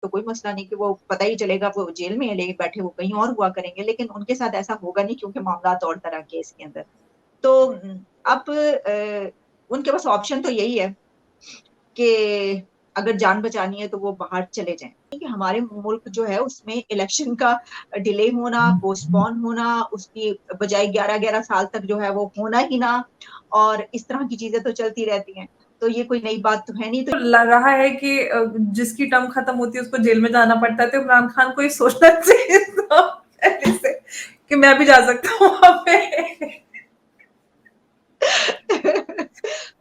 तो कोई मसला नहीं कि वो पता ही चलेगा वो जेल में है, लेकिन बैठे वो कहीं और हुआ करेंगे। लेकिन उनके साथ ऐसा होगा नहीं, क्योंकि मामला और तरह के इसके अंदर। तो अब उनके पास ऑप्शन तो यही है कि अगर जान बचानी है तो वो बाहर चले जाएं। कि हमारे मुल्क जो है उसमें इलेक्शन का डिले होना, पोस्टपोन होना, उसकी बजाय 11-11 साल तक जो है वो होना ही ना, और इस तरह की चीजें तो चलती रहती हैं। तो ये कोई नई बात तो है नहीं। तो लग रहा है कि जिसकी टर्म खत्म होती है उसको जेल में जाना पड़ता है, तो इमरान खान को ये सोचना चाहिए था पहले से कि मैं भी जा सकता हूँ वहां पे।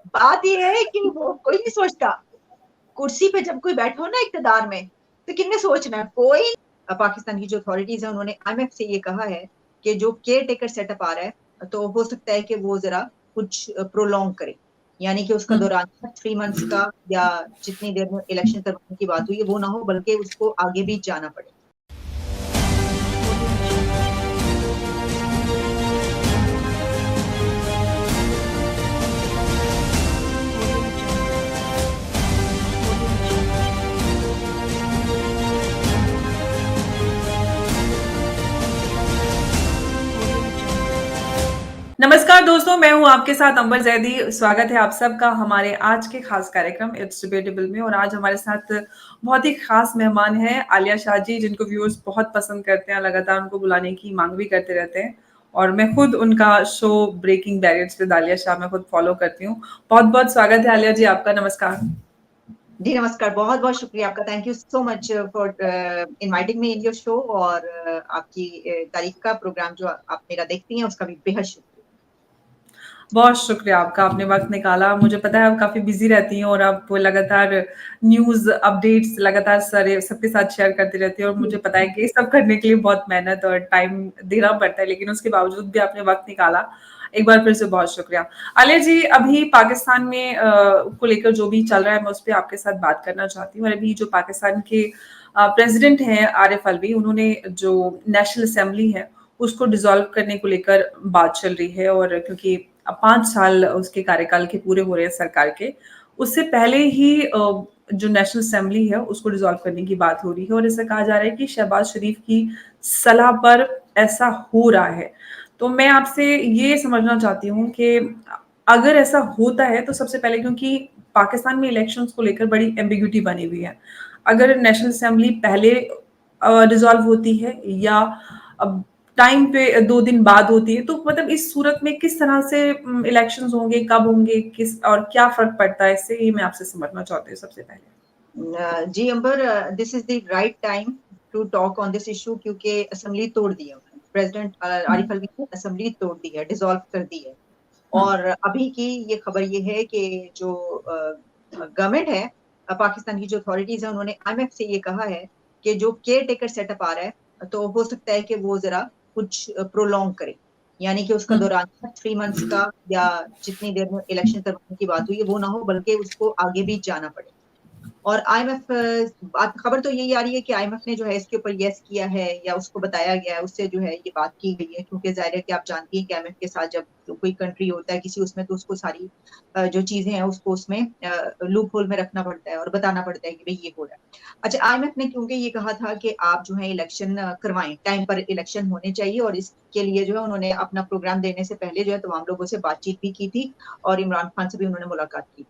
बात ये है कि वो कोई नहीं सोचता। कुर्सी पे जब कोई बैठा हो ना इक्तदार में, तो किसने सोचना है? कोई। पाकिस्तान की जो अथॉरिटीज है उन्होंने आईएमएफ से ये कहा है कि जो केयर टेकर सेटअप आ रहा है, तो हो सकता है कि वो जरा कुछ प्रोलॉन्ग करे, यानी कि उसका हम्म। दौरान 3 मंथ्स का या जितनी देर में इलेक्शन करवाने की बात हुई है वो ना हो, बल्कि उसको आगे भी जाना पड़े। नमस्कार दोस्तों, मैं हूं आपके साथ अंबर जैदी। स्वागत है आप सबका हमारे आज के खास कार्यक्रम इट्स डिबेटेबल में। और आज हमारे साथ बहुत ही खास मेहमान हैं आलिया शाह जी, जिनको व्यूअर्स बहुत पसंद करते हैं, लगातार उनको बुलाने की मांग भी करते रहते हैं। और मैं खुद उनका show breaking barriers with Alia Shah मैं खुद फॉलो करती हूँ। बहुत बहुत स्वागत है आलिया जी आपका। नमस्कार। जी नमस्कार, बहुत बहुत शुक्रिया आपका। Thank you so much for inviting me in your show. और आपकी तारीफ का प्रोग्राम जो आप मेरा देखती हैं उसका भी बेहद शुक्रिया। बहुत शुक्रिया आपका, आपने वक्त निकाला। मुझे पता है आप काफी बिजी रहती हैं और आप लगातार न्यूज अपडेट्स लगातार सारे सबके साथ शेयर करती रहती हैं, और मुझे पता है कि ये सब करने के लिए बहुत मेहनत और टाइम देना पड़ता है, लेकिन उसके बावजूद भी आपने वक्त निकाला। एक बार फिर से बहुत शुक्रिया। आलिया जी, अभी पाकिस्तान में को लेकर जो भी चल रहा है मैं उस पर आपके साथ बात करना चाहती हूँ। और अभी जो पाकिस्तान के प्रेसिडेंट हैं आरिफ अलवी, उन्होंने जो नेशनल असेंबली है उसको डिसॉल्व करने को लेकर बात चल रही है। और क्योंकि अब 5 साल उसके कार्यकाल के पूरे हो रहे हैं सरकार के, उससे पहले ही जो नेशनल असेंबली है उसको डिसॉल्व करने की बात हो रही है। और ऐसा कहा जा रहा है कि शहबाज शरीफ की सलाह पर ऐसा हो रहा है। तो मैं आपसे ये समझना चाहती हूँ कि अगर ऐसा होता है तो सबसे पहले, क्योंकि पाकिस्तान में इलेक्शंस को लेकर बड़ी एम्बिग्यूटी बनी हुई है, अगर नेशनल असेंबली पहले डिसॉल्व होती है या अब टाइम पे 2 दिन बाद होती है, तो मतलब इस सूरत में किस तरह से इलेक्शंस होंगे, कब होंगे, किस और क्या फर्क पड़ता है इससे, ये मैं आपसे समझना चाहती हूँ सबसे पहले। जी Ambar, this is the right time to talk on this issue, क्योंकि असेंबली तोड़ दी है उन्होंने। प्रेसिडेंट आरिफ अलवी ने असेंबली तोड़ दी है, डिसॉल्व कर दी है। हम्म। और अभी की ये खबर ये है कि जो गवर्नमेंट है, पाकिस्तान की जो अथॉरिटीज है उन्होंने आईएमएफ से ये कहा है कि जो केयर टेकर सेटअप आ रहा है, तो हो सकता है कि वो जरा कुछ प्रोलॉन्ग करे, यानी कि उसका हम्म। दौरान 3 मंथ्स का या जितनी देर में इलेक्शन करवाने की बात हुई है वो ना हो, बल्कि उसको आगे भी जाना पड़े। और आईएमएफ, बात खबर तो यही आ रही है कि आईएमएफ ने जो है इसके ऊपर यस किया है, या उसको बताया गया है, उससे जो है ये बात की गई है। क्योंकि जाहिर है कि आप जानती हैं कि आईएमएफ के साथ जब कोई कंट्री होता है किसी उसमें, तो उसको सारी जो चीजें हैं उसको उसमें लूप होल में रखना पड़ता है और बताना पड़ता है कि भाई ये हो रहा है। अच्छा, आईएमएफ ने क्योंकि ये कहा था कि आप जो है इलेक्शन करवाएं, टाइम पर इलेक्शन होने चाहिए, और इसके लिए जो है उन्होंने अपना प्रोग्राम देने से पहले जो है तमाम लोगों से बातचीत भी की थी, और इमरान खान से भी उन्होंने मुलाकात की,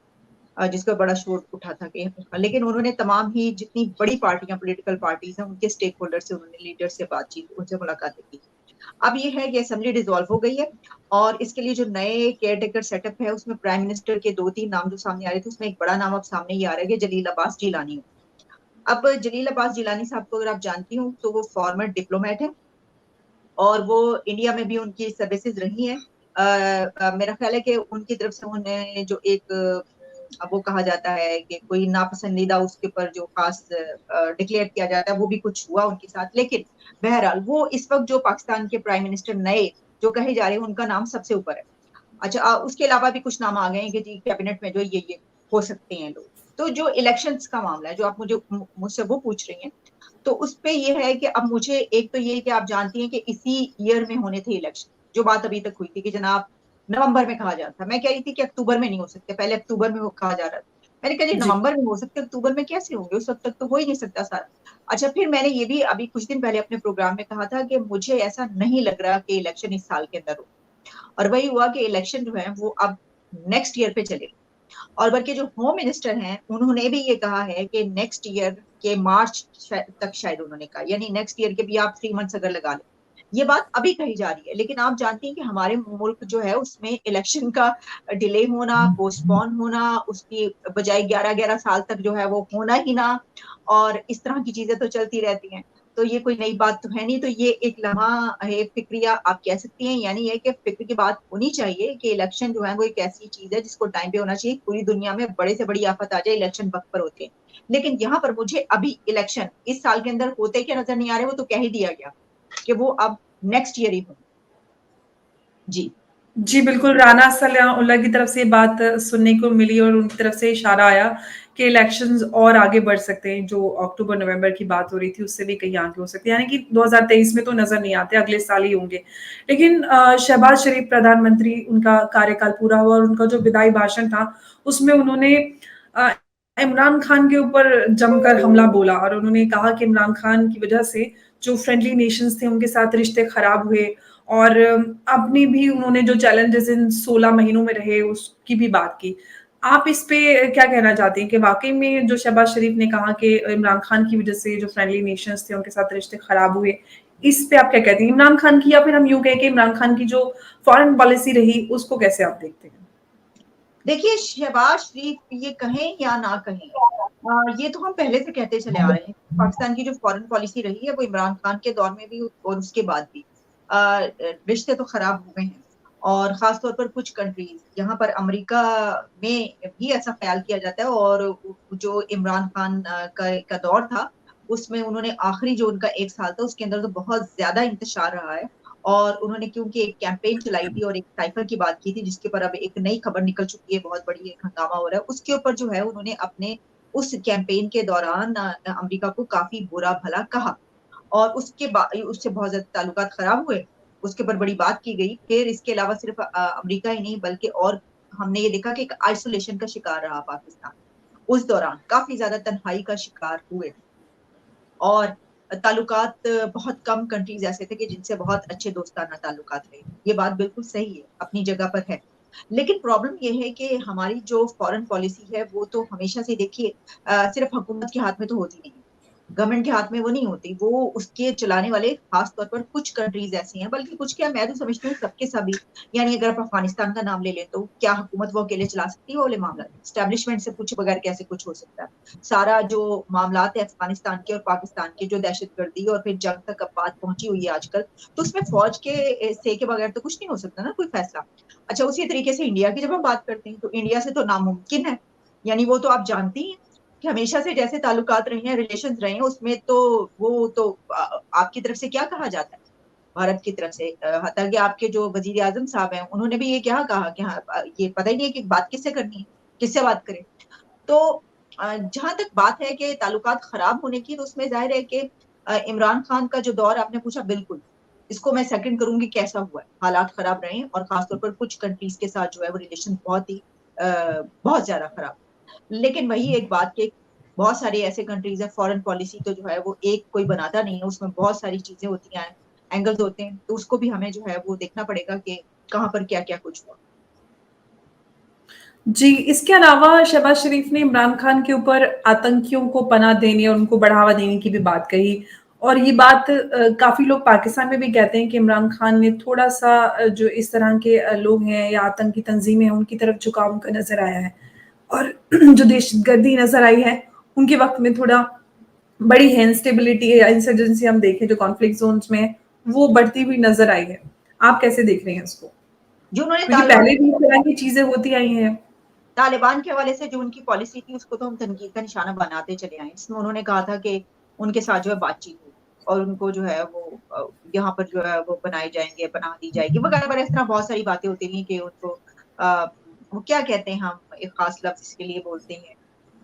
जिसका बड़ा शोर उठा था कि, लेकिन उन्होंने तमाम ही जितनी बड़ी पार्टियां, पॉलिटिकल पार्टीज हैं, उनके स्टेक होल्डर से, उन्होंने लीडर से बातचीत, उनसे मुलाकातें की। अब ये है कि असेंबली डिसॉल्व हो गई है, और इसके लिए जो नए केयर टेकर सेटअप है उसमें प्राइम मिनिस्टर के 2-3 नाम जो सामने आ रहे थे, उसमें एक बड़ा नाम अब सामने ये आ रहा है कि जलील अब्बास जिलानी। अब जलील अब्बास जिलानी साहब को अगर आप जानती हो तो वो फॉर्मर डिप्लोमेट है, और वो इंडिया में भी उनकी सर्विसेज रही हैं। मेरा ख्याल है कि उनकी तरफ से उन्हें जो एक वो कहा जाता है कि कोई नापसंदीदा उसके ऊपर जो खास डिक्लेयर किया जाता है, वो भी कुछ हुआ उनके साथ। लेकिन बहरहाल वो इस वक्त जो पाकिस्तान के प्राइम मिनिस्टर नए जो कहे जा रहे हैं उनका नाम सबसे ऊपर है। अच्छा, उसके अलावा भी कुछ नाम आ गए हैं कि जी कैबिनेट में जो ये हो सकते हैं लोग। तो जो इलेक्शंस का मामला है जो आप मुझसे वो पूछ रही हैं, तो उस पे ये है कि अब मुझे एक तो ये कि आप जानती हैं कि इसी ईयर में होने थे इलेक्शन। जो बात अभी तक हुई थी कि जनाब नवंबर में कहा जा रहा था, मैं कह रही थी कि अक्टूबर में नहीं हो सकते, पहले अक्टूबर में वो कहा जा रहा था। मैंने कहा जी जी। नवंबर में हो सकते, अक्टूबर में कैसे होंगे, उस वक्त तक तो हो ही नहीं सकता सारा। अच्छा, फिर मैंने ये भी अभी कुछ दिन पहले अपने प्रोग्राम में कहा था कि मुझे ऐसा नहीं लग रहा कि इलेक्शन इस साल के अंदर हो, और वही हुआ कि इलेक्शन जो है वो अब नेक्स्ट ईयर पे चलेगा। और बल्कि जो होम मिनिस्टर हैं उन्होंने भी ये कहा है कि नेक्स्ट ईयर के मार्च तक, शायद उन्होंने कहा, यानी नेक्स्ट ईयर के भी आप 3 मंथ्स अगर लगा लें, ये बात अभी कही जा रही है। लेकिन आप जानती हैं कि हमारे मुल्क जो है उसमें इलेक्शन का डिले होना, पोस्टपोन होना, उसकी बजाय 11-11 साल तक जो है वो होना ही ना, और इस तरह की चीजें तो चलती रहती हैं। तो ये कोई नई बात तो है नहीं। तो ये एक लम्हा है, फिक्रिया आप कह सकती हैं, यानी है कि फिक्र की बात होनी चाहिए कि इलेक्शन जो है वो एक ऐसी चीज है जिसको टाइम पे होना चाहिए। पूरी दुनिया में बड़े से बड़ी आफत आ जाए, इलेक्शन वक्त पर होते हैं। लेकिन यहाँ पर मुझे अभी इलेक्शन इस साल के अंदर होते क्या नजर नहीं आ रहे, वो तो कह ही दिया गया कि वो अब नेक्स्ट ईयर ही होंगे। जी जी, बिल्कुल, राना सनाउल्लाह की तरफ से ये बात सुनने को मिली और उनकी तरफ से इशारा आया कि इलेक्शंस और आगे बढ़ सकते हैं, जो अक्टूबर-नवंबर की बात हो रही थी, उससे भी कहीं आगे हो सकते हैं। यानी कि 2023 में तो नज़र नहीं आते, अगले साल ही होंगे। लेकिन शहबाज़ शरीफ प्रधानमंत्री, उनका कार्यकाल पूरा हुआ और उनका जो विदाई भाषण था, उसमें उन्होंने अ, इमरान खान के ऊपर जमकर हमला बोला और उन्होंने कहा कि इमरान खान की वजह से जो फ्रेंडली नेशंस थे, उनके साथ रिश्ते खराब हुए और अपनी भी उन्होंने जो चैलेंजेस इन 16 महीनों में रहे उसकी भी बात की। आप इस पे क्या कहना चाहती हैं कि वाक़ई में जो शहबाज़ शरीफ ने कहा कि इमरान खान की वज़ह से जो फ्रेंडली नेशंस थे उनके साथ रिश्ते ख़राब हुए, इस पे आप क्या कहती हैं? इमरान खान की, या फिर हम यूँ कहें कि इमरान खान की जो फ़ॉरेन पॉलिसी रही उसको कैसे आप देखते हैं? देखिए, शहबाज शरीफ ये कहें या ना कहें, ये तो हम पहले से कहते चले आ रहे हैं। पाकिस्तान की जो फॉरेन पॉलिसी रही है वो इमरान खान के दौर में भी और उसके बाद भी रिश्ते तो खराब हुए हैं। और खास तौर पर कुछ कंट्रीज, यहाँ पर अमेरिका में भी ऐसा ख्याल किया जाता है। और जो इमरान खान का दौर था, उसमें उन्होंने आखिरी जो उनका 1 साल था उसके अंदर तो बहुत ज्यादा इंतशार रहा है। और उन्होंने क्योंकि एक कैंपेन चलाई थी और एक साइफर की बात की थी, जिसके ऊपर अब एक नई खबर निकल चुकी है, बहुत बड़ी एक हंगामा हो रहा है उसके ऊपर, जो है उन्होंने अपने उस कैंपेन के दौरान अमेरिका को काफी बुरा भला कहा। और उसके बाद उससे बहुत ज्यादा ताल्लुकात खराब हुए, उसके ऊपर बड़ी बात की गई। फिर इसके अलावा सिर्फ अमेरिका ही नहीं बल्कि और हमने ये देखा कि एक आइसोलेशन का शिकार रहा पाकिस्तान, उस दौरान काफी ज्यादा तन्हाई का शिकार हुए। और ताल्लुकात, बहुत कम कंट्रीज ऐसे थे कि जिनसे बहुत अच्छे दोस्ताना ताल्लुकात रहे। ये बात बिल्कुल सही है, अपनी जगह पर है। लेकिन प्रॉब्लम ये है कि हमारी जो फॉरेन पॉलिसी है वो तो हमेशा से, देखिए, सिर्फ हुकूमत के हाथ में तो होती नहीं, गवर्नमेंट के हाथ में वो नहीं होती, वो उसके चलाने वाले खास तौर पर कुछ कंट्रीज ऐसी हैं, बल्कि कुछ क्या, मैं तो समझती हूँ सबके सभी। यानी अगर आप अफगानिस्तान का नाम ले लें तो क्या हुकूमत वो अकेले चला सकती है? वो वाले मामला स्टैब्लिशमेंट से पूछे बगैर कैसे कुछ हो सकता है? सारा जो मामला है अफगानिस्तान के और पाकिस्तान के, जो दहशतगर्दी और फिर जंग तक अब बात पहुंची हुई है आजकल, तो उसमें फौज के से के बगैर तो कुछ नहीं हो सकता ना, कोई फैसला। अच्छा, उसी तरीके से इंडिया की जब हम बात करते हैं तो इंडिया से तो नामुमकिन है। यानी वो तो आप जानती हैं कि हमेशा से जैसे ताल्लुकात रहे हैं, रिलेशन रहे हैं, उसमें तो वो तो आपकी तरफ से क्या कहा जाता है, भारत की तरफ से, हत्या कि आपके जो वजीर आजम साहब हैं उन्होंने भी ये क्या कहा कि हाँ, ये पता ही नहीं है कि बात किससे करनी है, किससे बात करें। तो जहां तक बात है कि ताल्लुकात खराब होने की, तो उसमें जाहिर है कि इमरान खान का जो दौर आपने पूछा, बिल्कुल इसको मैं सेकंड करूंगी, कैसा हुआ है, हालात खराब रहे हैं और खासतौर पर कुछ कंट्रीज के साथ जो है वो रिलेशन बहुत ही बहुत ज्यादा खराब। लेकिन वही एक बात कि बहुत सारे ऐसे कंट्रीज है, फॉरेन पॉलिसी तो जो है वो एक कोई बनाता नहीं है, उसमें बहुत सारी चीजें होती हैं, एंगल्स होते हैं, तो उसको भी हमें जो है वो देखना पड़ेगा कि कहाँ पर क्या क्या कुछ हुआ। जी, इसके अलावा शहबाज शरीफ ने इमरान खान के ऊपर आतंकियों को पनाह देने और उनको बढ़ावा देने की भी बात कही और ये बात काफ़ी लोग पाकिस्तान में भी कहते हैं कि इमरान खान ने थोड़ा-सा जो इस तरह के लोग हैं या आतंकी तंज़ीमें हैं, उनकी तरफ झुकाव उनका नज़र आया है और जो दहशतगर्दी नज़र आई है, उनके वक़्त में थोड़ा बड़ी है, इंस्टेबिलिटी या इंसर्जेंसी हम देखें जो कॉन्फ्लिक्ट ज़ोन्स में है, वो बढ़ती हुई नज़र आई है। आप कैसे देख रहे हैं इसको? जो उन्होंने क्योंकि पहले भी इस तरह की चीज़ें होती आई हैं। तालिबान के हवाले से जो उनकी पॉलिसी थी उसको तो हम तनकीद का निशाना बनाते चले आए। इसमें उन्होंने कहा था कि उनके साथ जो है बातचीत होगी और उनको जो है वो यहाँ पर जो है वो बनाए जाएंगे, पनाह दी जाएगी वगैरह वगैरह, इस तरह बहुत सारी बातें होती रही कि उनको वो क्या कहते हैं, हम एक खास लफ्ज इसके लिए बोलते हैं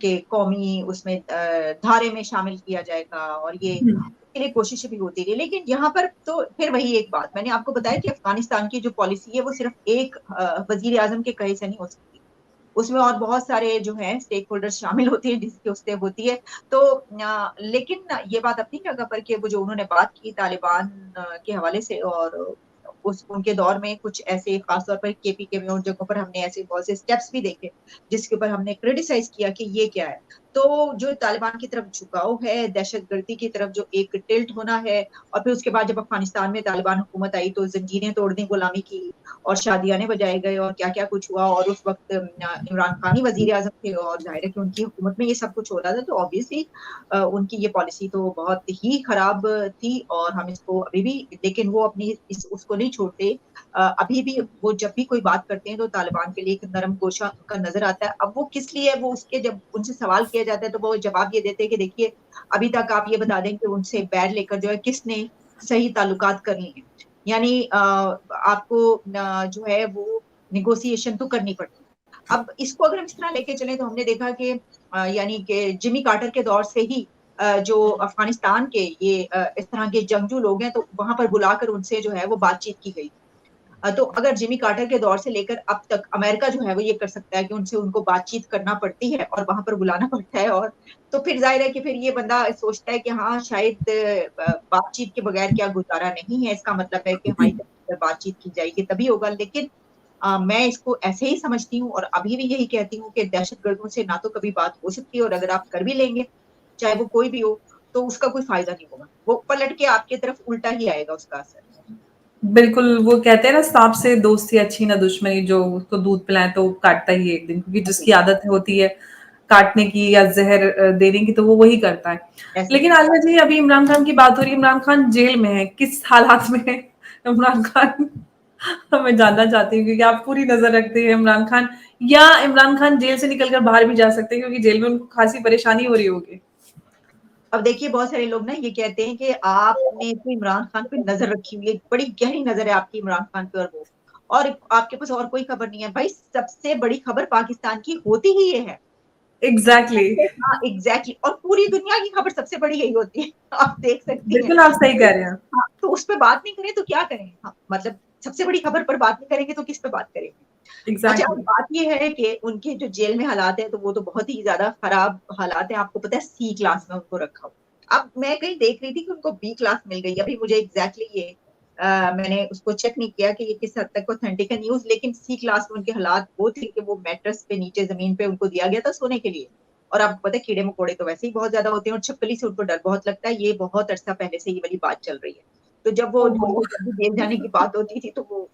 कि कौमी उसमें धारे में शामिल किया जाएगा, और ये हुँ। के लिए कोशिशें भी होती रही। लेकिन यहाँ पर तो फिर वही एक बात मैंने आपको बताया कि अफगानिस्तान की जो पॉलिसी है वो सिर्फ एक वजीर आजम के कहे से नहीं हो सकती। उसमें और बहुत सारे जो है स्टेक होल्डर्स शामिल होते हैं जिसकी उससे होती है। तो लेकिन ये बात अपनी जगह पर कि वो जो उन्होंने बात की तालिबान के हवाले से, और उस उनके दौर में कुछ ऐसे खासतौर पर केपीके में उन जगहों पर हमने ऐसे बहुत से स्टेप्स भी देखे जिसके ऊपर हमने क्रिटिसाइज किया कि ये क्या है। तो जो तालिबान की तरफ झुकाव है, दहशतगर्दी की तरफ जो एक टिल्ट होना है, और फिर उसके बाद जब अफगानिस्तान में तालिबान हुकूमत आई तो जंजीरें तोड़ दी गुलामी की, और शादियाने बजाए गए, और क्या क्या कुछ हुआ, और उस वक्त इमरान खान ही वजीर आजम थे, और जाहिर है कि उनकी हुकूमत में ये सब कुछ हो रहा था, तो ऑब्वियसली उनकी ये पॉलिसी तो बहुत ही खराब थी, और हम इसको अभी भी, लेकिन वो अपनी उसको नहीं छोड़ते। अभी भी वो जब भी कोई बात करते हैं तो तालिबान के लिए एक नरम गोशा उनका नजर आता है। अब वो किस लिए, वो उसके जब उनसे सवाल किया जाता है तो वो जवाब ये देते हैं कि देखिए अभी तक आप ये बता दें कि उनसे बैर लेकर जो है किसने सही ताल्लुकात कर लिए हैं, यानी आपको जो है वो निगोसिएशन तो करनी पड़ती है। अब इसको अगर हम इस तरह लेके चले तो हमने देखा कि यानी कि जिमी कार्टर के दौर से ही जो अफगानिस्तान के ये इस तरह के जंगजू लोग हैं तो वहां पर बुलाकर उनसे जो है वो बातचीत की गई। तो अगर जिमी कार्टर के दौर से लेकर अब तक अमेरिका जो है वो ये कर सकता है कि उनसे उनको बातचीत करना पड़ती है और वहां पर बुलाना पड़ता है, और तो फिर जाहिर है कि फिर ये बंदा सोचता है कि हाँ शायद बातचीत के बगैर क्या गुजारा नहीं है, इसका मतलब है कि हमारी तरफ से बातचीत की जाएगी तभी होगा। लेकिन मैं इसको ऐसे ही समझती हूँ और अभी भी यही कहती हूँ कि दहशतगर्दों से ना तो कभी बात हो सकती है, और अगर आप कर भी लेंगे चाहे वो कोई भी हो तो उसका कोई फायदा नहीं होगा, वो पलट के आपकी तरफ उल्टा ही आएगा उसका असर। बिल्कुल, वो कहते हैं ना सांप से दोस्ती अच्छी ना दुश्मनी, जो उसको दूध पिलाएँ तो काटता ही है एक दिन, क्योंकि जिसकी आदत होती है काटने की या ज़हर देने की, तो वो वही करता है। ऐसे लेकिन आलिया जी, अभी इमरान खान की बात हो रही है, इमरान खान जेल में है, किस हालात में है इमरान खान? मैं जानना चाहती हूँ, क्योंकि आप पूरी नज़र रखते हैं इमरान खान, या इमरान खान जेल से निकल कर बाहर भी जा सकते हैं, क्योंकि जेल में उनको खासी परेशानी हो रही होगी? अब देखिए बहुत सारे लोग ना ये कहते हैं कि आपने तो इमरान खान पे नजर रखी हुई है, बड़ी गहरी नजर है आपकी इमरान खान पे, और आपके पास और कोई खबर नहीं है। भाई सबसे बड़ी खबर पाकिस्तान की होती ही ये है। एग्ज़ैक्टली। हाँ एग्जैक्टली, और पूरी दुनिया की खबर सबसे बड़ी यही होती है आप देख सकती हैं। बिल्कुल, आप सही कह रहे हैं। हाँ, तो उस पर बात नहीं करें तो क्या करें, हाँ, मतलब सबसे बड़ी खबर पर बात नहीं करेंगे तो किस पे बात करेंगे। अच्छा अब एग्ज़ैक्टली। बात ये है कि उनके जो जेल में हालात है तो वो तो बहुत ही ज्यादा खराब हालात है। आपको पता है सी क्लास में उनको रखा हुआ, अब मैं कहीं देख रही थी कि उनको बी क्लास मिल गई। अभी मुझे एग्जैक्टली ये मैंने उसको चेक नहीं किया कि ये किस हद तक ऑथेंटिक है न्यूज, लेकिन सी क्लास में उनके हालात वो थे कि वो मैट्रेस पे नीचे जमीन पे उनको दिया गया था सोने के लिए, और आपको पता है कीड़े मकोड़े तो वैसे ही बहुत ज्यादा होते हैं और छिपकली से उनको डर बहुत लगता है। ये बहुत अरसा पहले से ये वाली बात चल रही है। तो जब वो ओह हो! उनको जब भी जेल जाने की बात होती थी तो वो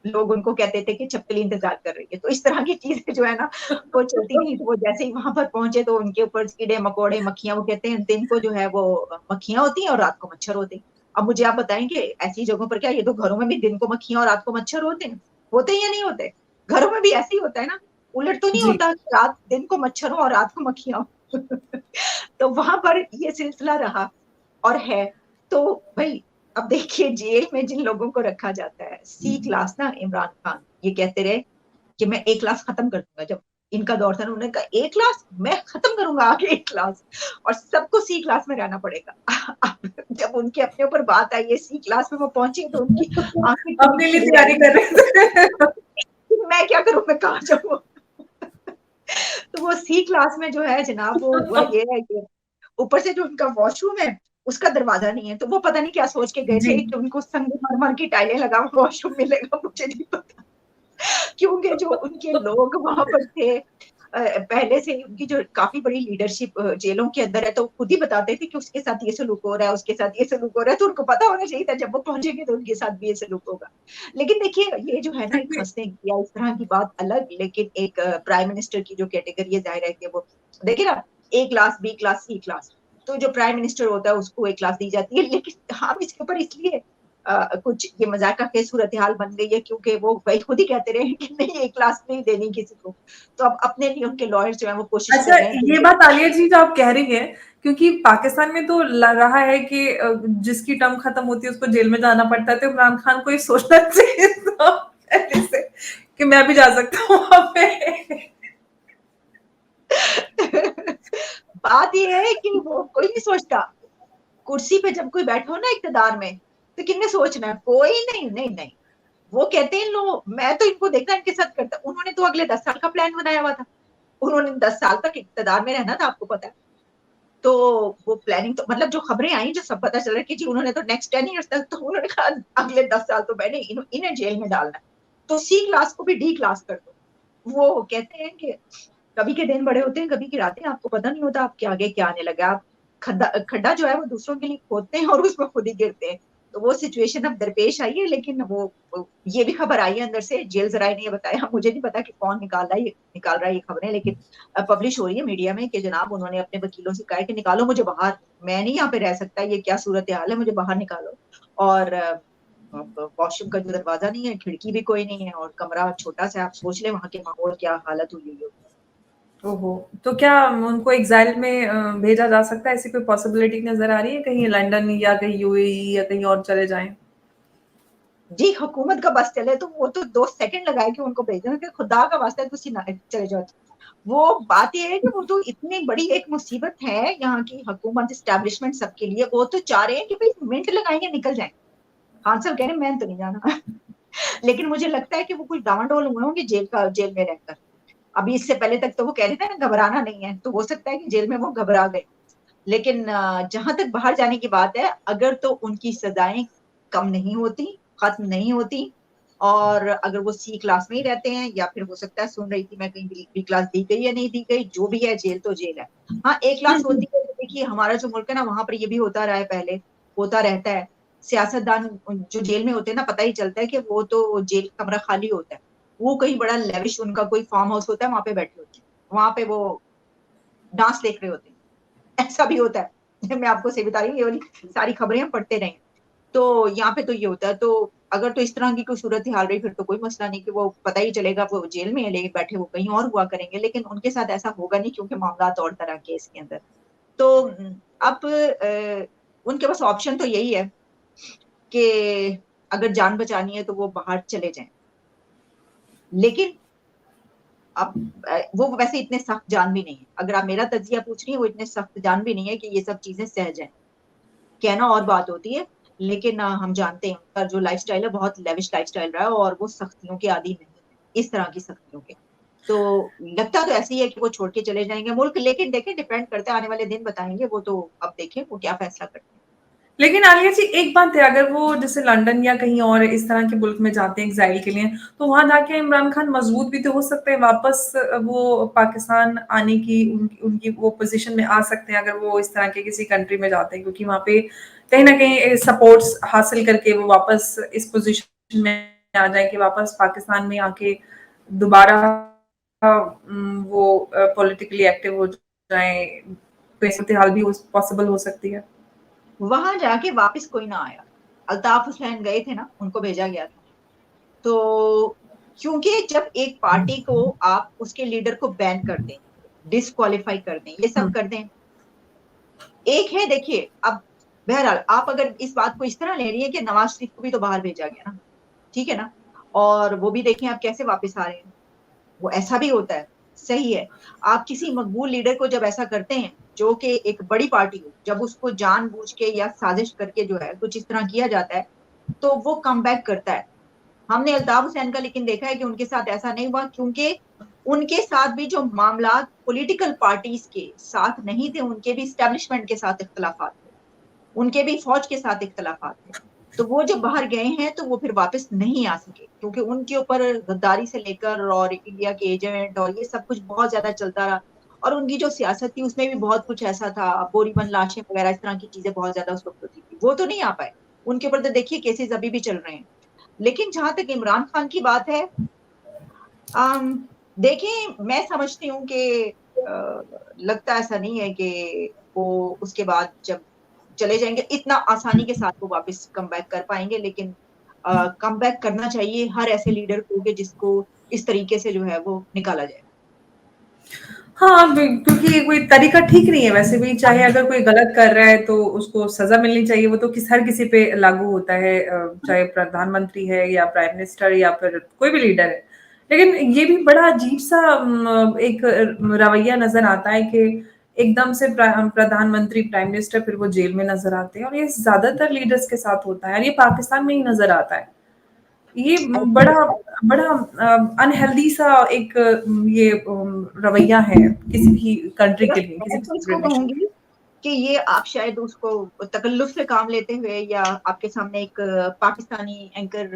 लोग उनको कहते थे कि छिपकली इंतजार कर रही है। तो इस तरह की चीजें जो है ना वो चलती थी। तो वो जैसे ही वहां पर पहुंचे तो उनके ऊपर कीड़े मकोड़े मक्खियां, वो कहते हैं दिन को जो है वो मक्खियां होती हैं और रात को मच्छर होते हैं। अब मुझे आप बताएं कि ऐसी जगहों पर क्या, ये तो घरों में भी दिन को मक्खियां और रात को मच्छर होते हैं या नहीं होते? घरों में भी ऐसे ही होता है ना, उलट तो नहीं जी। होता कि रात दिन को मच्छर हो और रात को मक्खियां हो तो वहां पर ये सिलसिला रहा और है। तो भाई अब देखिए जेल में जिन लोगों को रखा जाता है सी क्लास ना, इमरान खान ये कहते रहे कि मैं एक क्लास खत्म कर दूंगा। जब इनका दौर था उन्होंने कहा एक क्लास मैं खत्म करूंगा आगे एक क्लास, और सबको सी क्लास में रहना पड़ेगा अब जब उनके अपने ऊपर बात आई है सी क्लास में वो पहुंची तो उनकी आंखें अपने लिए खिली तैयारी आई कर रहे थे। मैं क्या करूं, मैं कहाँ जाऊं तो वो सी क्लास में जो है जनाब वो हुआ ये है कि ऊपर से जो उनका वॉशरूम है उसका दरवाजा नहीं है, तो वो पता नहीं क्या सोच के गए जी। थे कि उनको संगमरमर की टाइलें लगा वॉशरूम मिलेगा, मुझे नहीं पता क्योंकि जो उनके लोग वहां पर थे पहले से ही उनकी जो काफी बड़ी लीडरशिप जेलों के अंदर है, तो खुद ही बताते थे कि उसके साथ ये सलूक हो रहा है, उसके साथ ये सलूक हो रहा है, तो उनको पता होना चाहिए था जब वो पहुंचेंगे तो उनके साथ भी ये सलूक होगा। लेकिन देखिए ये जो है ना एक क्योंकि हंसने की या इस तरह की बात अलग, लेकिन एक प्राइम मिनिस्टर की जो कैटेगरी है जाहिर है कि वो देखिए ना A class B class C class, तो जो प्राइम मिनिस्टर होता है उसको एक क्लास दी जाती है। लेकिन हम इसके ऊपर इसलिए कुछ ये मजाक का सूरत हाल बन गई है क्योंकि वो भाई खुद ही कहते रहे कि नहीं एक क्लास नहीं देनी किसी को, तो अब अपने लिए उनके लॉयर्स जो है वो कोशिश अच्छा, कर रहे हैं ये कि बात आलिया जी जो आप कह रही हैं, क्योंकि पाकिस्तान में तो रहा है कि जिसकी टर्म खत्म होती है उसको जेल में जाना पड़ता है, तो इमरान खान को ये सोचना चाहिए था पहले से कि मैं भी जा सकता हूँ वहां पे। बात ये है कि वो कोई नहीं सोचता, कुर्सी पे जब कोई बैठा हो ना इक्तदार में तो किसने सोचना है, कोई नहीं नहीं नहीं। वो कहते हैं लो, मैं तो इनको देखना इनके साथ करता, उन्होंने तो अगले 10 साल का प्लान बनाया हुआ था, उन्होंने 10 साल तक इक़्तिदार में रहना था, आपको पता है। तो वो प्लानिंग तो मतलब जो खबरें आई, जो सब पता चल रहा है कि जी उन्होंने तो नेक्स्ट 10 इयर्स तक, तो उन्होंने कहा अगले 10 साल तो मैंने इन्हें जेल में डालना है, तो सी क्लास को भी डी क्लास कर दो। वो कहते हैं कि कभी के दिन बड़े होते हैं, कभी की रातें, आपको पता नहीं होता आपके आगे क्या आने लगा। आप खड्डा जो है वो दूसरों के लिए खोदते हैं और उसमें खुद ही गिरते हैं। तो वो सिचुएशन अब दरपेश आई है, लेकिन वो ये भी खबर आई है अंदर से, जेल जराए ने ये बताया, मुझे नहीं पता कि कौन निकाल रहा है ये खबरें, लेकिन पब्लिश हो रही है मीडिया में कि जनाब उन्होंने अपने वकीलों से कहा कि निकालो मुझे बाहर, मैं नहीं यहाँ पे रह सकता, ये क्या सूरत हाल है, मुझे बाहर निकालो। और वॉशरूम का जो दरवाजा नहीं है, खिड़की भी कोई नहीं है, और कमरा छोटा सा, आप सोच ले वहां के माहौल क्या हालत हुई है। ओहो! तो क्या उनको एग्ज़ाइल में भेजा जा सकता है? ऐसी कोई पॉसिबिलिटी नज़र आ रही है कहीं लंदन या कहीं यूएई या कहीं और चले जाएँ? जी, हुकूमत का बस चले तो वो तो 2 सेकंड लगाए कि उनको भेज दें कि खुदा का वास्ता है तुसी ना चले जाओ। वो बात ये है कि वो तो इतनी बड़ी एक मुसीबत है यहाँ की हुकूमत एस्टेब्लिशमेंट सबके लिए, वो तो चाह रहे हैं कि भई मिनट लगाएँगे निकल जाएँ। खान साहब कह रहे हैं मैं तो नहीं जाना। लेकिन मुझे लगता है कि वो कुछ डामाडोल हुए होंगे जेल में रहकर। अभी इससे पहले तक तो वो कह रहे थे ना घबराना नहीं है, तो हो सकता है कि जेल में वो घबरा गए। लेकिन जहाँ तक बाहर जाने की बात है, अगर तो उनकी सज़ाएँ कम नहीं होती, खत्म नहीं होती, और अगर वो सी क्लास में ही रहते हैं, या फिर हो सकता है, सुन रही थी मैं कहीं बी क्लास दी गई या नहीं दी गई, जो भी है जेल तो जेल है। हाँ, ए हुँ, क्लास हुँ। होती है तो देखिए हमारा जो मुल्क है ना, वहाँ पर ये भी होता रहा है पहले, होता रहता है। सियासतदान जो जेल में होते हैं ना, पता ही चलता है कि वो तो जेल कमरा खाली होता है। वो कहीं बड़ा लेविश उनका कोई फार्म हाउस होता है, वहाँ पे बैठे होते हैं। वहाँ पे वो डांस देख रहे होते हैं। ऐसा भी होता है। मैं आपको सही बता रही हूँ, ये वाली सारी खबरें हम पढ़ते रहे हैं। तो यहाँ पे तो ये होता है, तो अगर तो इस तरह की कोई सूरत-हाल रही फिर तो कोई मसला नहीं कि वो पता ही चलेगा वो जेल में है, लेकिन बैठे वो कहीं और हुआ करेंगे, लेकिन उनके साथ ऐसा होगा नहीं क्योंकि मामलात और तरह के इसके अंदर। तो अब उनके पास ऑप्शन तो यही है कि अगर जान बचानी है तो वो बाहर चले जाएँ। लेकिन अब वो वैसे इतने सख्त जान भी नहीं है। अगर आप मेरा तज़िया पूछ रही हैं, वो इतने सख्त जान भी नहीं है कि ये सब चीज़ें सह जाएँ। कहना और बात होती है, लेकिन हम जानते हैं उनका जो लाइफ़स्टाइल है बहुत लेविश लाइफ़स्टाइल रहा है और वो सख्तियों के आदी नहीं है, इस तरह की सख्तियों के। तो लगता तो ऐसे ही है कि वो छोड़ के चले जाएँगे मुल्क, लेकिन देखिए डिपेंड करता है, आने वाले दिन बताएँगे, वो तो अब देखें वो क्या फैसला करते हैं। लेकिन आलिया जी एक बात है अगर वो जैसे लंदन या कहीं और इस तरह के मुल्क में जाते हैं एग्ज़ाइल के लिए, तो वहाँ जाके इमरान खान मज़बूत भी तो हो सकते हैं वापस वो पाकिस्तान आने की उनकी उनकी वो पोज़ीशन में आ सकते हैं अगर वो इस तरह के किसी कंट्री में जाते हैं क्योंकि वहाँ पे कहीं न कहीं सपोर्ट्स हासिल करके वो वापस इस पोज़ीशन में आ जाएँ कि वापस पाकिस्तान में आके दोबारा वो पॉलिटिकली एक्टिव हो जाएँ, तो सूरत-ए-हाल भी पॉसिबल हो सकती है। वहाँ जाके वापस कोई ना आया। अल्ताफ हुसैन गए थे ना, उनको भेजा गया था। तो क्योंकि जब एक पार्टी को आप उसके लीडर को बैन कर दें, डिस्क्वालीफाई कर दें, ये सब हुँ। कर दें, एक है देखिए, अब बहरहाल आप अगर इस बात को इस तरह ले रही हैं कि नवाज़ शरीफ को भी तो बाहर भेजा गया ना, ठीक है ना? और वो भी देखें आप कैसे वापस आ रहे हैं, वो ऐसा भी होता है, सही है। आप किसी मकबूल लीडर को जब ऐसा करते हैं, जो कि एक बड़ी पार्टी हो, जब उसको जानबूझ के या साजिश करके जो है कुछ इस तरह किया जाता है, तो वो कमबैक करता है। हमने अल्ताफ हुसैन का लेकिन देखा है कि उनके साथ ऐसा नहीं हुआ क्योंकि उनके साथ भी जो मामलात पॉलिटिकल पार्टीज़ के साथ नहीं थे, उनके भी एस्टेब्लिशमेंट के साथ इख्तिलाफ़ात थे। उनके भी फ़ौज के साथ इख्तिलाफ़ात थे। तो वो जब बाहर गए हैं तो वो फिर वापस नहीं आ सके क्योंकि उनके ऊपर गद्दारी से लेकर और इंडिया के एजेंट और ये सब कुछ बहुत ज़्यादा चलता रहा और उनकी जो सियासत थी उसमें भी बहुत कुछ ऐसा था, बोरीबंद लाशें वग़ैरह इस तरह की चीज़ें बहुत ज़्यादा उस वक़्त होती थी। वो तो नहीं आ पाए। उनके ऊपर तो देखिए केसेज़ अभी भी चल रहे हैं। लेकिन जहाँ तक इमरान खान की बात है, अम, देखिए मैं समझती हूँ कि लगता ऐसा नहीं है कि वो उसके बाद जब चले जाएँगे, इतना आसानी के साथ वो वापस कमबैक कर पाएँगे, लेकिन कमबैक करना चाहिए हर ऐसे लीडर को कि जिसको इस तरीके से जो है वो निकाला जाए। हाँ, क्योंकि ये कोई तरीका ठीक नहीं है वैसे भी, चाहे अगर कोई गलत कर रहा है तो उसको सज़ा मिलनी चाहिए, वो तो हर किसी पे लागू होता है चाहे प्रधानमंत्री है या प्राइम मिनिस्टर या फिर कोई भी लीडर है। लेकिन ये भी बड़ा अजीब-सा एक रवैया नज़र आता है कि एकदम से प्रधानमंत्री, प्राइम मिनिस्टर फिर वो जेल में नज़र आते हैं और ये ज़्यादातर लीडर्स के साथ होता है और ये पाकिस्तान में ही नज़र आता है। ये बड़ा बड़ा अनहेल्दी सा एक ये रवैया है किसी भी कंट्री के लिए, किसी मैं तो भी इसको नेशन के कहूंगी कि ये आप शायद उसको तकल्लुफ से काम लेते हुए, या आपके सामने एक पाकिस्तानी एंकर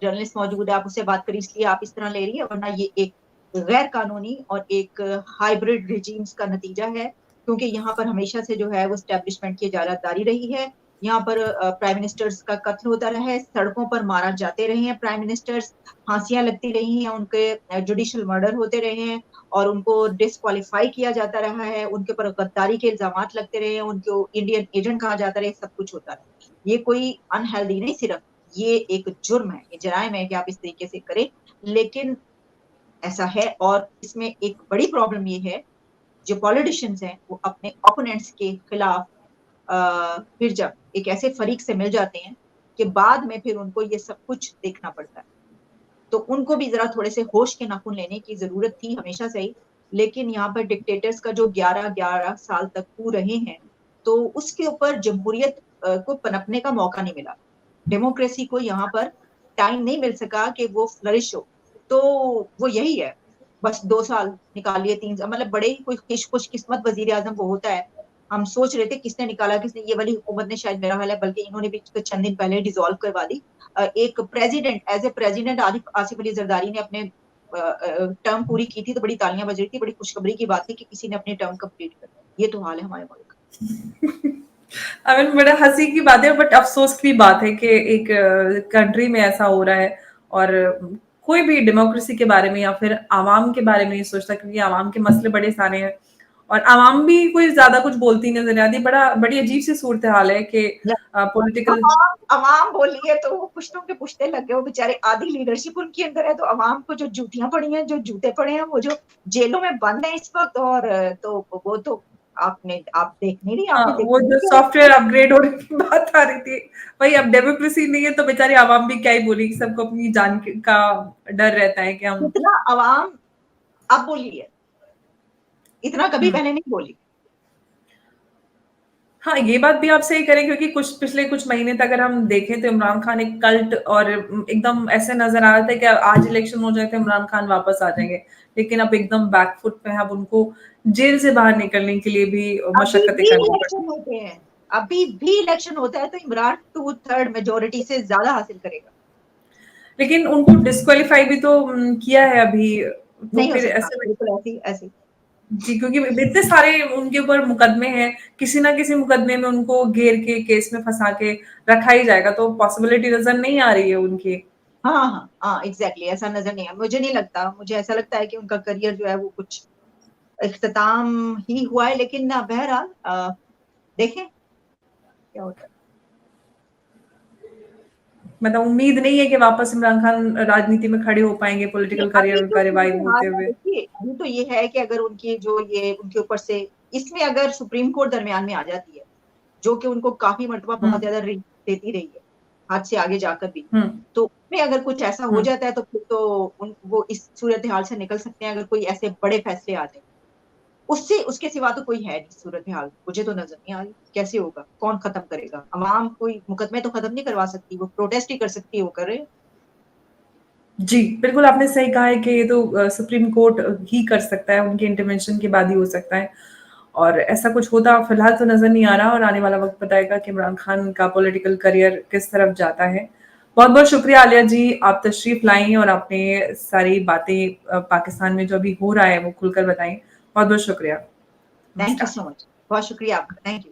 जर्नलिस्ट मौजूद है, आप उससे बात करी इसलिए आप इस तरह ले रही है, वरना ये एक गैर कानूनी और एक हाइब्रिड रिजीम्स का नतीजा है। क्योंकि यहाँ पर हमेशा से जो है वो स्टैब्लिशमेंट की इजारातदारी रही है। यहाँ पर प्राइम मिनिस्टर्स का कत्ल होता रहा है, सड़कों पर मारा जाते रहे हैं प्राइम मिनिस्टर्स, फांसियां लगती रही हैं, उनके जुडिशियल मर्डर होते रहे हैं और उनको डिस्क्वालीफाई किया जाता रहा है, उनके ऊपर गद्दारी के इल्जाम लगते रहे हैं, उनको इंडियन एजेंट कहा जाता रहे, सब कुछ होता रहा। ये कोई अनहेल्दी नहीं, सिर्फ ये एक जुर्म है, ये जराइम है कि आप इस तरीके से करें, लेकिन ऐसा है। और इसमें एक बड़ी प्रॉब्लम ये है, जो पॉलिटिशियंस हैं वो अपने ओपोनेंट्स के खिलाफ फिर जब एक ऐसे फरीक से मिल जाते हैं कि बाद में फिर उनको ये सब कुछ देखना पड़ता है, तो उनको भी जरा थोड़े से होश के नाखून लेने की जरूरत थी हमेशा से ही। लेकिन यहाँ पर डिक्टेटर्स का जो 11-11 साल तक कू रहे हैं, तो उसके ऊपर जमहूरियत को पनपने का मौका नहीं मिला, डेमोक्रेसी को यहाँ पर टाइम नहीं मिल सका कि वो फ्लरिश हो। तो वो यही है, बस 2 साल निकाल लिए, 3 साल, मतलब बड़े ही कोई खुशकिस्मत वजीर आजम वो होता है। हम सोच रहे थे किसने निकाला, किसने, ये वाली हुकूमत ने शायद, मेरा हाल है, बल्कि इन्होंने भी चंद दिन पहले डिसॉल्व करवा दी। एक president, as a president Asif Ali Zardari ने अपने टर्म पूरी की थी, तो बड़ी तालियां बज रही थी, बड़ी खुशखबरी की बात थी कि किसी ने अपनी टर्म कंप्लीट कर दी। ये तो हाल है हमारे मुल्क। आई मीन बड़ा हंसी की बात है बट अफसोस की बात है कि एक कंट्री में ऐसा हो रहा है और कोई भी डेमोक्रेसी के बारे में या फिर आवाम के बारे में नहीं सोचता, क्योंकि आवाम के मसले बड़े सारे हैं और आवाम भी कोई ज्यादा कुछ बोलती नजर नहीं आती। बड़ी अजीब सी सूरत हाल है कि पॉलिटिकल अवाम अवाम बोली है तो वो पुश्तों के पुश्ते लगे, वो बेचारे, आधी लीडरशिप उनके अंदर है, तो अवाम को जो जूतियां पड़ी हैं, जो जूते पड़े हैं, वो जो जेलों में बंद है इस वक्त, और तो वो तो आप देख नहीं रही, हाँ, आपने वो देखा नहीं जो क्या? सॉफ्टवेयर अपग्रेड होने की बात आ रही थी, भाई अब डेमोक्रेसी नहीं है तो बेचारी आवाम भी क्या ही बोली, सबको अपनी का डर रहता है कि हम इतना अवाम अब बोली है, इतना कभी हम्म। पहले नहीं बोली। हाँ, ये बात भी आप सही करें, क्योंकि पिछले कुछ महीने तक अगर हम देखें तो इमरान खान एक कल्ट और एकदम ऐसे नजर आ रहा था कि आज इलेक्शन हो जाए तो इमरान खान वापस आ जाएंगे, लेकिन अब एकदम बैकफुट पे है। अब उनको जेल से बाहर निकलने के लिए भी अभी मशक्कतें भी करनी पड़ती इलेक्शन होते हैं, अभी भी इलेक्शन होता है, तो इमरान 2/3 मेजोरिटी से ज्यादा हासिल करेगा। हैं। लेकिन उनको डिस्क्वालीफाई भी तो किया है अभी, तो नहीं हो फिर सकता ऐसे बिल्कुल ऐसी ऐसी। जी, क्योंकि इतने सारे उनके ऊपर मुकदमे हैं, किसी ना किसी मुकदमे में उनको घेर के केस में फंसा के रखा ही जाएगा, तो पॉसिबिलिटी नजर नहीं आ रही है उनकी। हाँ हाँ हाँ, एग्जैक्टली ऐसा नजर नहीं है, मुझे नहीं लगता, मुझे ऐसा लगता है कि उनका करियर जो है वो कुछ इख्तिताम ही हुआ है। लेकिन बहरहाल देखें क्या होता है। मतलब उम्मीद नहीं है कि वापस इमरान खान राजनीति में खड़े हो पाएंगे, नहीं, पॉलिटिकल अभी करियर तो का रिवाइव हाल होते है, हुए। देखिए अभी तो ये है कि अगर उनकी जो ये उनके ऊपर से, इसमें अगर सुप्रीम कोर्ट दरमियान में आ जाती है, जो कि उनको काफी मर्तबा बहुत हुँ, ज्यादा रिलीफ देती रही है, हाथ से आगे जाकर भी, हुँ, तो उसमें अगर कुछ ऐसा हो हुँ। जाता है तो फिर तो वो इस सूरत हाल से निकल सकते हैं, अगर कोई ऐसे बड़े फैसले आ जाए। उससे उसके सिवा तो कोई है नहीं सूरत हाल, मुझे तो नजर नहीं आ रही कैसे होगा, कौन खत्म करेगा। अवाम कोई मुकदमे तो खत्म नहीं करवा सकती, वो प्रोटेस्ट ही कर सकती है, वो कर रहे हैं। जी, बिल्कुल आपने सही कहा है कि ये तो सुप्रीम कोर्ट ही कर सकता है, उनके इंटरवेंशन के बाद ही हो सकता है और ऐसा कुछ होता फिलहाल तो नज़र नहीं आ रहा और आने वाला वक़्त बताएगा कि इमरान खान का पॉलिटिकल करियर किस तरफ जाता है। बहुत-बहुत शुक्रिया आलिया जी, आप तशरीफ़ लाईं और आपने सारी बातें पाकिस्तान में जो अभी हो रहा है, वो खुलकर बताईं। बहुत-बहुत शुक्रिया। थैंक यू नमस्कार। सो मच, बहुत शुक्रिया आपका, थैंक यू।